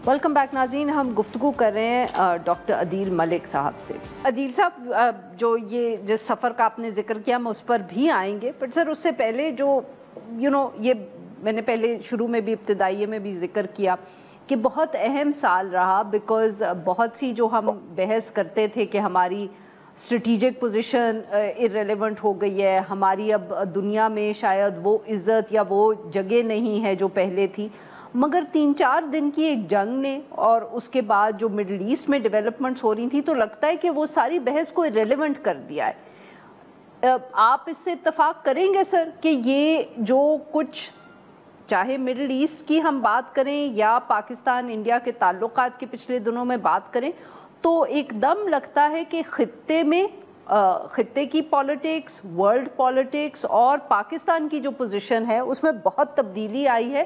Welcome back ناظرین، ہم گفتگو کر رہے ہیں ڈاکٹر عدیل ملک صاحب سے۔ عدیل صاحب، جو یہ جس سفر کا آپ نے ذکر کیا ہم اس پر بھی آئیں گے، بٹ سر اس سے پہلے جو یہ میں نے پہلے شروع میں بھی ابتدائیے میں بھی ذکر کیا کہ بہت اہم سال رہا، بیکاز بہت سی جو ہم بحث کرتے تھے کہ ہماری اسٹریٹیجک پوزیشن ارریلیونٹ ہو گئی ہے، ہماری اب دنیا میں شاید وہ عزت یا وہ جگہ نہیں ہے جو پہلے تھی، مگر 3-4 دن کی ایک جنگ نے اور اس کے بعد جو مڈل ایسٹ میں ڈیولپمنٹس ہو رہی تھیں تو لگتا ہے کہ وہ ساری بحث کو ریلیونٹ کر دیا ہے۔ آپ اس سے اتفاق کریں گے سر کہ یہ جو کچھ چاہے مڈل ایسٹ کی ہم بات کریں یا پاکستان انڈیا کے تعلقات کے پچھلے دنوں میں بات کریں تو ایک دم لگتا ہے کہ خطے کی پالیٹکس، ورلڈ پالیٹکس اور پاکستان کی جو پوزیشن ہے اس میں بہت تبدیلی آئی ہے،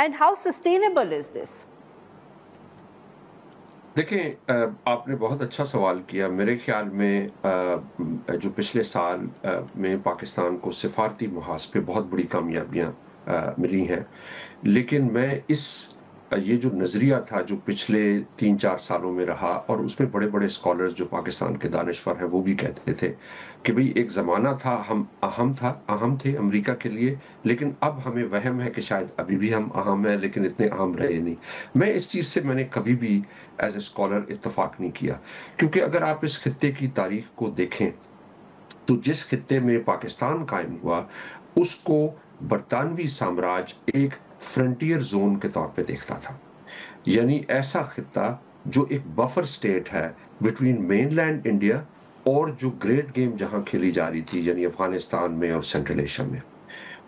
and how sustainable is this؟ دیکھیں، آپ نے بہت اچھا سوال کیا۔ میرے خیال میں جو پچھلے سال میں پاکستان کو سفارتی محاذ پہ بہت بڑی کامیابیاں ملی ہیں، لیکن میں یہ جو نظریہ تھا جو پچھلے 3-4 سالوں میں رہا، اور اس میں بڑے بڑے اسکالرز جو پاکستان کے دانشور ہیں وہ بھی کہتے تھے کہ بھئی ایک زمانہ تھا ہم اہم تھے امریکہ کے لیے، لیکن اب ہمیں وہم ہے کہ شاید ابھی بھی ہم اہم ہیں لیکن اتنے اہم رہے نہیں۔ میں اس چیز سے میں نے کبھی بھی ایز اے اسکالر اتفاق نہیں کیا، کیونکہ اگر آپ اس خطے کی تاریخ کو دیکھیں تو جس خطے میں پاکستان قائم ہوا اس کو برطانوی سامراج ایک فرنٹیئر زون کے طور پہ دیکھتا تھا، یعنی ایسا خطہ جو ایک بفر سٹیٹ ہے بٹوین مین لینڈ انڈیا اور جو گریٹ گیم جہاں کھیلی جا رہی تھی یعنی افغانستان میں اور سینٹرل ایشیا میں۔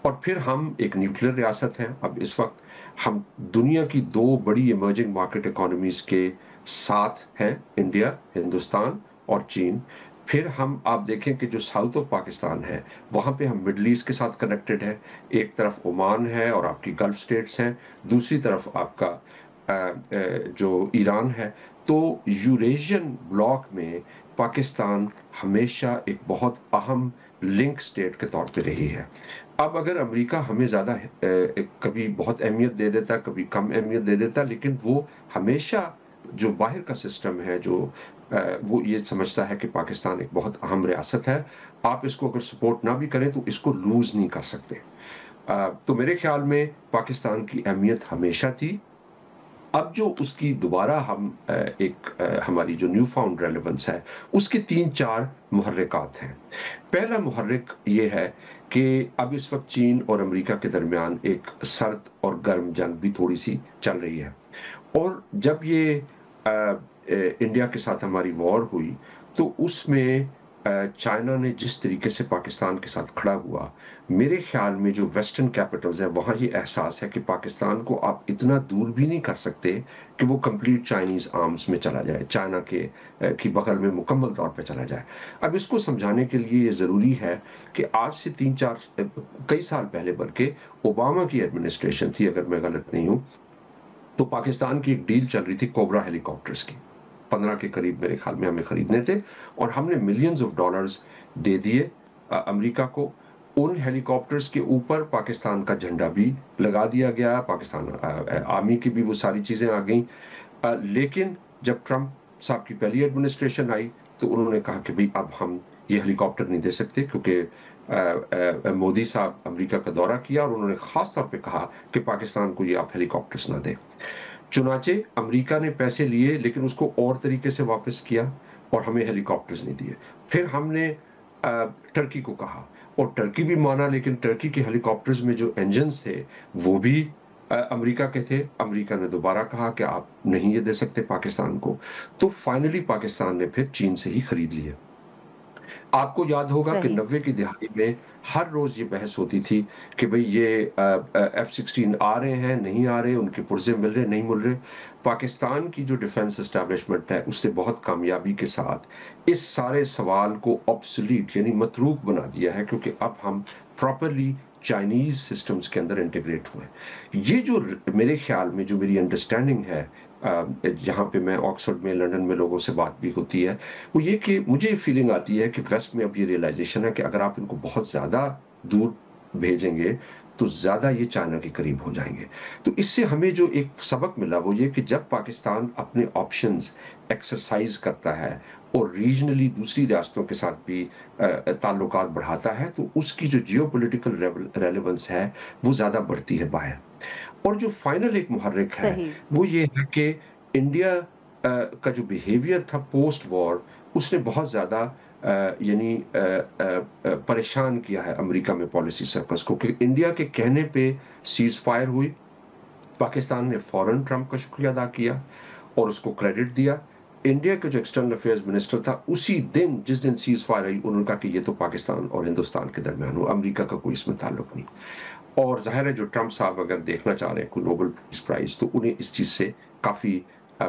اور پھر ہم ایک نیوکلیر ریاست ہیں، اب اس وقت ہم دنیا کی 2 بڑی ایمرجنگ مارکیٹ اکانومیز کے ساتھ ہیں، انڈیا، ہندوستان اور چین۔ پھر آپ دیکھیں کہ جو ساؤتھ آف پاکستان ہے وہاں پہ ہم مڈل ایسٹ کے ساتھ کنیکٹڈ ہیں، ایک طرف عمان ہے اور آپ کی گلف سٹیٹس ہیں، دوسری طرف آپ کا جو ایران ہے۔ تو یوریشین بلاک میں پاکستان ہمیشہ ایک بہت اہم لنک سٹیٹ کے طور پہ رہی ہے۔ اب اگر امریکہ ہمیں زیادہ کبھی بہت اہمیت دے دیتا، کبھی کم اہمیت دے دیتا، لیکن وہ ہمیشہ جو باہر کا سسٹم ہے وہ یہ سمجھتا ہے کہ پاکستان ایک بہت اہم ریاست ہے، آپ اس کو اگر سپورٹ نہ بھی کریں تو اس کو لوز نہیں کر سکتے۔ تو میرے خیال میں پاکستان کی اہمیت ہمیشہ تھی۔ اب جو اس کی دوبارہ ہماری جو نیو فاؤنڈ ریلیونس ہے اس کے 3-4 محرکات ہیں۔ پہلا محرک یہ ہے کہ اب اس وقت چین اور امریکہ کے درمیان ایک سرد اور گرم جنگ بھی تھوڑی سی چل رہی ہے، اور جب یہ انڈیا کے ساتھ ہماری وار ہوئی تو اس میں چائنا نے جس طریقے سے پاکستان کے ساتھ کھڑا ہوا، میرے خیال میں جو ویسٹرن کیپٹلز ہیں وہاں یہ احساس ہے کہ پاکستان کو آپ اتنا دور بھی نہیں کر سکتے کہ وہ کمپلیٹ چائنیز آرمز میں چلا جائے، چائنا کی بغل میں مکمل طور پہ چلا جائے۔ اب اس کو سمجھانے کے لیے یہ ضروری ہے کہ آج سے 3-4 کئی سال پہلے بلکہ اوباما کی ایڈمنسٹریشن تھی اگر میں غلط نہیں ہوں، تو پاکستان کی ایک ڈیل چل رہی تھی کوبرا ہیلی کاپٹرز کی، 15 کے قریب میرے خیال میں ہمیں خریدنے تھے، اور ہم نے ملینز آف ڈالرز دے دیے امریکہ کو۔ ان ہیلی کاپٹرز کے اوپر پاکستان کا جھنڈا بھی لگا دیا گیا، پاکستان آرمی کی بھی وہ ساری چیزیں آ گئیں۔ لیکن جب ٹرمپ صاحب کی پہلی ایڈمنسٹریشن آئی تو انہوں نے کہا کہ بھئی اب ہم یہ ہیلی کاپٹر نہیں دے سکتے، کیونکہ مودی صاحب امریکہ کا دورہ کیا اور انہوں نے خاص طور پہ کہا کہ پاکستان کو یہ آپ ہیلی کاپٹرز نہ دیں۔ چنانچہ امریکہ نے پیسے لیے لیکن اس کو اور طریقے سے واپس کیا اور ہمیں ہیلی کاپٹرز نہیں دیے۔ پھر ہم نے ٹرکی کو کہا اور ٹرکی بھی مانا، لیکن ٹرکی کے ہیلی کاپٹرز میں جو انجنز تھے وہ بھی امریکہ کے تھے۔ امریکہ نے دوبارہ کہا کہ آپ نہیں یہ دے سکتے پاکستان کو، تو فائنلی پاکستان نے پھر چین سے ہی خرید لیے۔ آپ کو یاد ہوگا کہ 90 کی دہائی میں ہر روز یہ بحث ہوتی تھی کہ بھئی یہ F-16 آ رہے ہیں نہیں آ رہے، ان کے پرزے مل رہے نہیں مل رہے۔ پاکستان کی جو ڈیفنس اسٹیبلشمنٹ ہے اس نے بہت کامیابی کے ساتھ اس سارے سوال کو obsolete یعنی متروک بنا دیا ہے، کیونکہ اب ہم پراپرلی چائنیز سسٹمز کے اندر انٹیگریٹ ہوئے ہیں۔ یہ جو میرے خیال میں جو میری انڈرسٹینڈنگ ہے جہاں پہ میں آکسفورڈ میں، لنڈن میں لوگوں سے بات بھی ہوتی ہے، وہ یہ کہ مجھے فیلنگ آتی ہے کہ ویسٹ میں اب یہ ریئلائزیشن ہے کہ اگر آپ ان کو بہت زیادہ دور بھیجیں گے تو زیادہ یہ چائنا کے قریب ہو جائیں گے. تو اس سے ہمیں جو ایک سبق ملا وہ یہ کہ جب پاکستان اپنے آپشنز ایکسرسائز کرتا ہے اور ریجنلی دوسری ریاستوں کے ساتھ بھی تعلقات بڑھاتا ہے تو اس کی جو جیو پولیٹیکل ریلیونس ہے وہ زیادہ بڑھتی ہے باہر. اور جو فائنل ایک محرک ہے وہ یہ ہے کہ انڈیا کا جو بیہیویئر تھا پوسٹ وار اس نے بہت زیادہ یعنی پریشان کیا ہے امریکہ میں پالیسی سرکس کو کہ انڈیا کے کہنے پہ سیز فائر ہوئی. پاکستان نے فوراً ٹرمپ کا شکریہ ادا کیا اور اس کو کریڈٹ دیا. انڈیا کے جو ایکسٹرنل افیئرز منسٹر تھا اسی دن جس دن سیز فائر آئی انہوں نے کہا کہ یہ تو پاکستان اور ہندوستان کے درمیان ہو, امریکہ کا کوئی اس میں تعلق نہیں. اور ظاہر ہے جو ٹرمپ صاحب اگر دیکھنا چاہ رہے ہیں کوئی نوبل پیس پرائز تو انہیں اس چیز سے کافی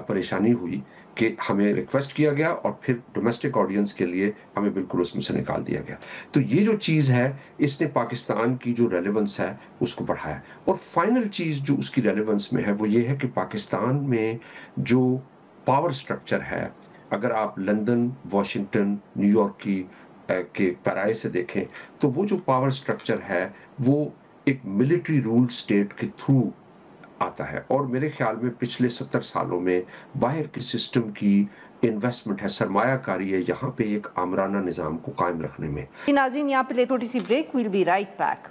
پریشانی ہوئی کہ ہمیں ریکویسٹ کیا گیا اور پھر ڈومیسٹک آڈینس کے لیے ہمیں بالکل اس میں سے نکال دیا گیا. تو یہ جو چیز ہے اس نے پاکستان کی جو ریلیونس ہے اس کو بڑھایا. اور فائنل چیز جو اس کی ریلیونس میں ہے وہ یہ ہے کہ پاکستان میں جو پاور سٹرکچر ہے, اگر آپ لندن, واشنگٹن, نیو یارک کی کے پیرائے سے دیکھیں تو وہ جو پاور سٹرکچر ہے وہ ایک ملٹری رول سٹیٹ کے تھرو آتا ہے. اور میرے خیال میں پچھلے 70 سالوں میں باہر کے سسٹم کی انویسٹمنٹ ہے, سرمایہ کاری ہے یہاں پہ ایک آمرانہ نظام کو قائم رکھنے میں. ناظرین یہاں پہ لے تھوڑی سی break, we'll be right back.